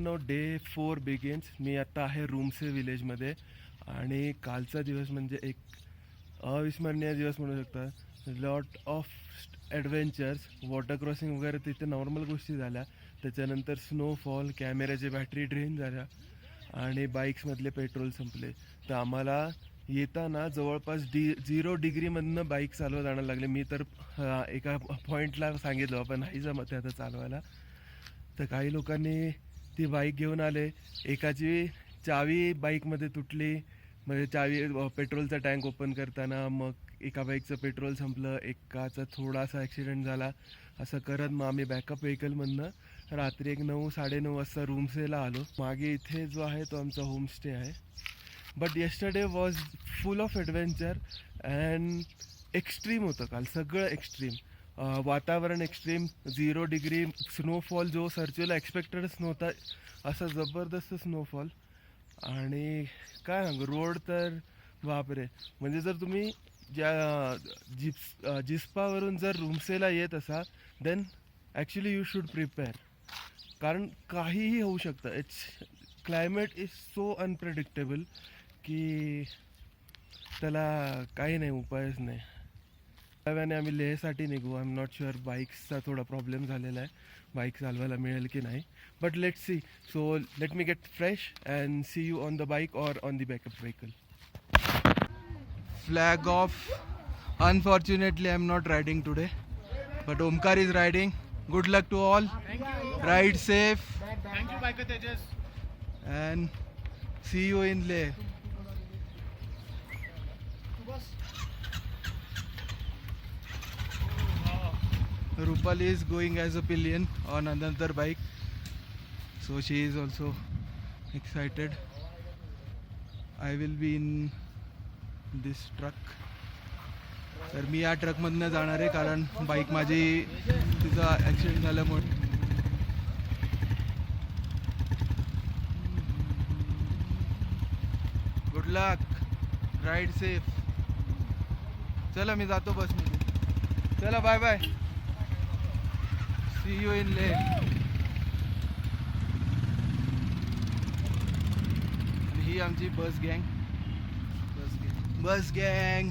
मित्रांनो, day 4 begins. मी आत्ता आहे रूमसे विलेजमध्ये आणि कालचा दिवस म्हणजे एक अविस्मरणीय दिवस म्हणू शकता. Lot of adventures, water crossing वगैरे तिथे नॉर्मल गोष्टी झाल्या. त्याच्यानंतर स्नोफॉल, कॅमेऱ्याचे बॅटरी ड्रेन झाल्या आणि बाईक्समधले पेट्रोल संपले. तर आम्हाला येताना जवळपास 0 डिग्रीमधनं बाईक चालवत आणायला लागले. मी तर एका पॉईंटला सांगितलं आपण नाही जमत आता चालवायला. तर काही लोकांनी ती बाईक घेऊन आले. एकाची चावी बाईकमध्ये तुटली, म्हणजे चावी पेट्रोलचा टँक ओपन करताना. मग एका बाईकचं पेट्रोल संपलं, एकाचा थोडासा ॲक्सिडेंट झाला. असं करत मग आम्ही बॅकअप व्हेकलमधनं रात्री एक 9-9:30 वाजता रूमसेला आलो. मागे इथे जो आहे तो आमचा होमस्टे आहे. But yesterday was full of adventure and extreme होतं काल, सगळं एक्स्ट्रीम. वातावरण एक्स्ट्रीम, 0 डिग्री, स्नोफॉल जो सर्चूला एक्सपेक्टेडच नव्हता, असा जबरदस्त स्नोफॉल. आणि काय सांगू, रोड तर बापरे. म्हणजे जर तुम्ही ज्या जिस्पावरून जर रूमसेला येत असा then actually you should prepare, कारण काहीही होऊ शकतं. क्लायमेट इज सो अनप्रेडिक्टेबल की त्याला काही नाही, उपायच नाही. त्यावेळेने आम्ही लेहसाठी निघू. आय एम नॉट शुअर, बाईक्सचा थोडा प्रॉब्लेम झालेला आहे, बाईक चालवायला मिळेल की नाही. But let see. So let me get fresh and see you on the bike or on the backup vehicle. Flag off. Unfortunately, I am not riding today, but Omkar is riding. Good luck to all. Thank you. Ride safe. Thank you, biker Tejas. And see you in Leh. Rupali is going as a pillion on another bike, so she is also excited. I will be in this truck. तर मी या ट्रकमधनं जाणार आहे, कारण bike माझी तिचा accident झाल्यामुळे. Good luck, ride safe. चला मी जातो बसमध्ये. चला bye bye, see you in Leh. ही आमची बस गँग. बस गँग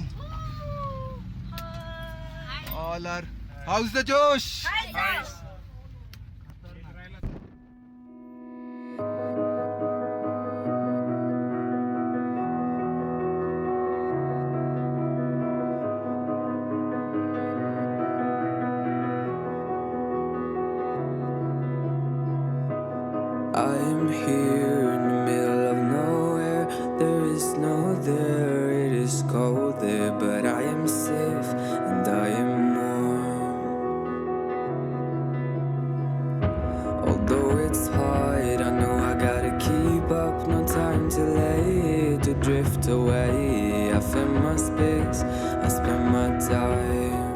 all are. How's the Josh? Nice. I'm here in the middle of nowhere. There is no there, it is cold there, but I am safe and I am warm. Although it's hard, I know I gotta keep up. No time to late to drift away. I find my space, I spend my time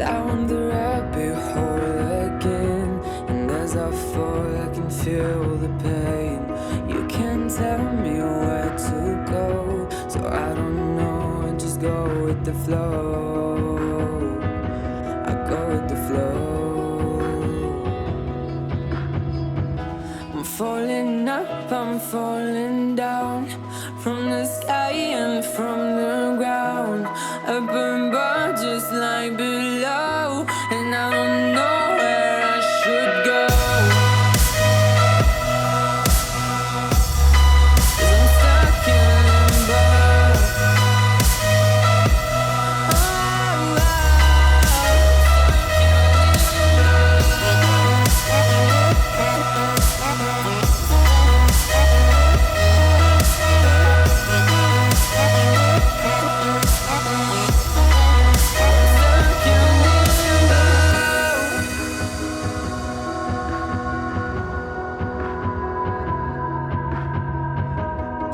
down the rabbit hole again. And as I fall, I can feel the pain. You can't tell me where to go, so I don't know, I just go with the flow. I go with the flow. I'm falling up, I'm falling down, from the sky and from the ground. Up above, just like below, and I don't know where I should go. 'Cause I'm stuck in limbo.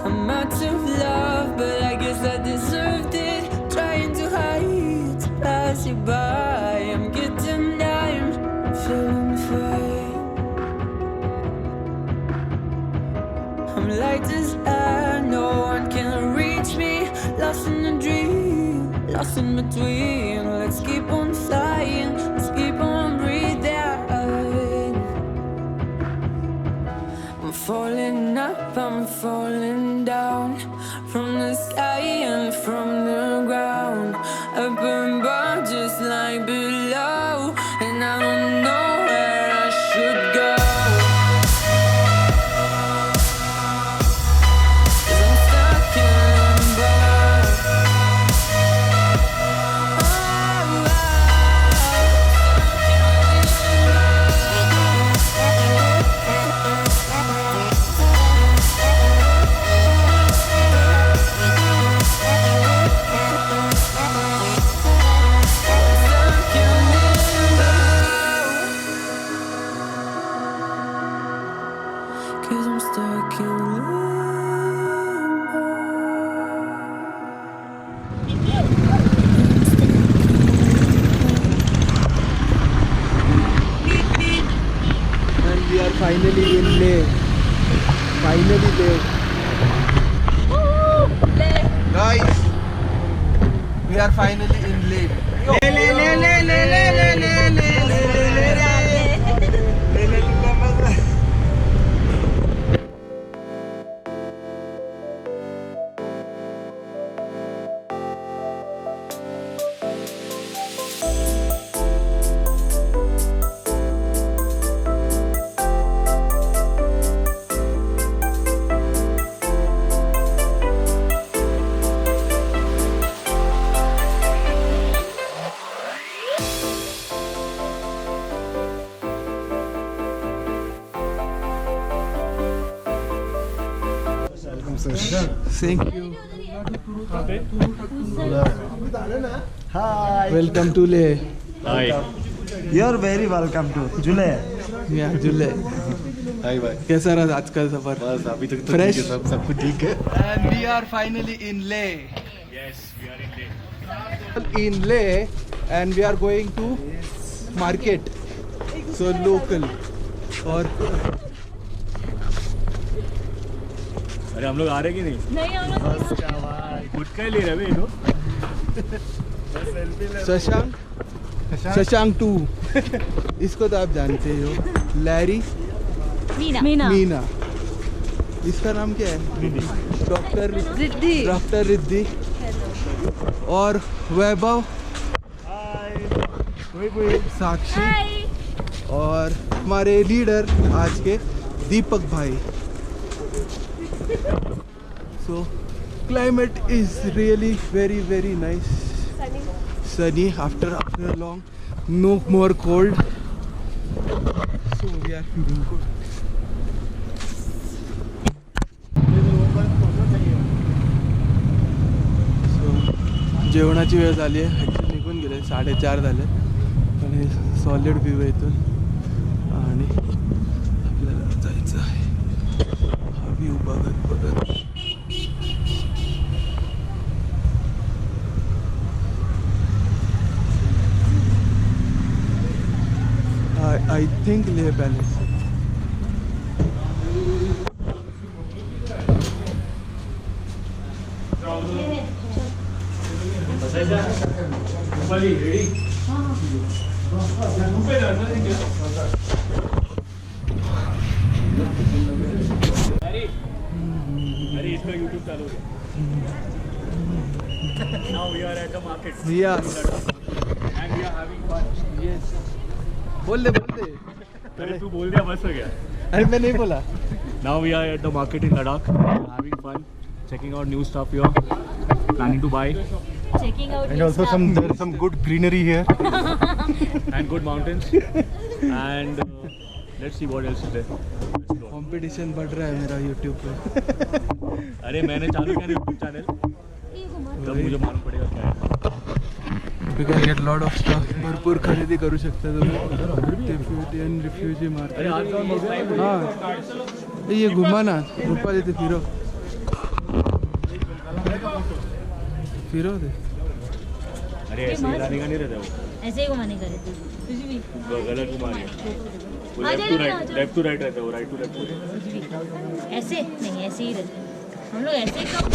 I'm out of love, but I guess I deserved it. Trying to hide, to pass you by. I'm getting down, I'm feeling fine. I'm light as air, no one can reach me. Lost in a dream, lost in between. Let's keep on flying, let's keep on breathing. I'm falling down from the sky and from the ground. Up above, just like below, and I don't know where I should go. 'Cause I'm stuck in limbo. Cause I'm stuck in limbo. And we are finally in Leh. Finally Leh. Guys, we are finally in Leh. Thank you. Hi. Welcome to Leh. You're very welcome to July. Yeah, July. हाय भाई कैसा रहा आज का सफर? बस अभी तक तो Fresh? ठीक है, सब कुछ ठीक है And we are finally in Leh. Yes, we are in Leh. In Leh, and we are going to market. So local. और अरे हम लोग आ रहे कि नहीं? गुटखा ही ले रहे हैं ये शशांक शशांक 2 इसको तो आप जानते ही हो. लैरी मीना. इसका नाम क्या है? डॉक्टर रिद्धि. और वैभव, साक्षी और हमारे लीडर आज के दीपक भाई. So climate is really very nice. Sunny after a long, no more cold. So we are feeling good. So जेवणाची वेळ झाली आहे. ॲक्च्युली निघून गेले 4:30 झाले. आणि सॉलिड व्ह्यू आहे इथून आणि आपल्याला जायचं आहे. हा व्ह्यू बघत I think Leh Palace. अरे इसका YouTube चालू है. Now we are at the market. Yes. And we are having fun. Yes. बोल दे. अरे तू बोल दिया बस हो गया. अरे मैं नहीं बोला. Now we are at the market in Ladakh. Having fun, checking out new stuff here. Planning to buy. Checking out and also there's some good greenery here And good mountains. And let's see what else is there. Explore. Competition बढ़ रहा है मेरा YouTube पे. अरे मैंने चालू किया YouTube channel. तब मुझे मालूम पड़ेगा क्या है. You can get lot of stuff. भरपूर खरेदी करू शकता तुम्ही. and refugee market. अरे आज कौन बोल रहा है? हाँ ये घुमा ना रूपाली ते फिरो दे. अरे ऐसे हिलाने का नहीं रहता वो. ऐसे ही घुमाने का रहता है. कुछ भी. गलत घुमा रही है. लेफ्ट टू राइट रहता है वो. Right to left. ऐसे नहीं, ऐसे ही रहता है. हम लोग ऐसे ही कब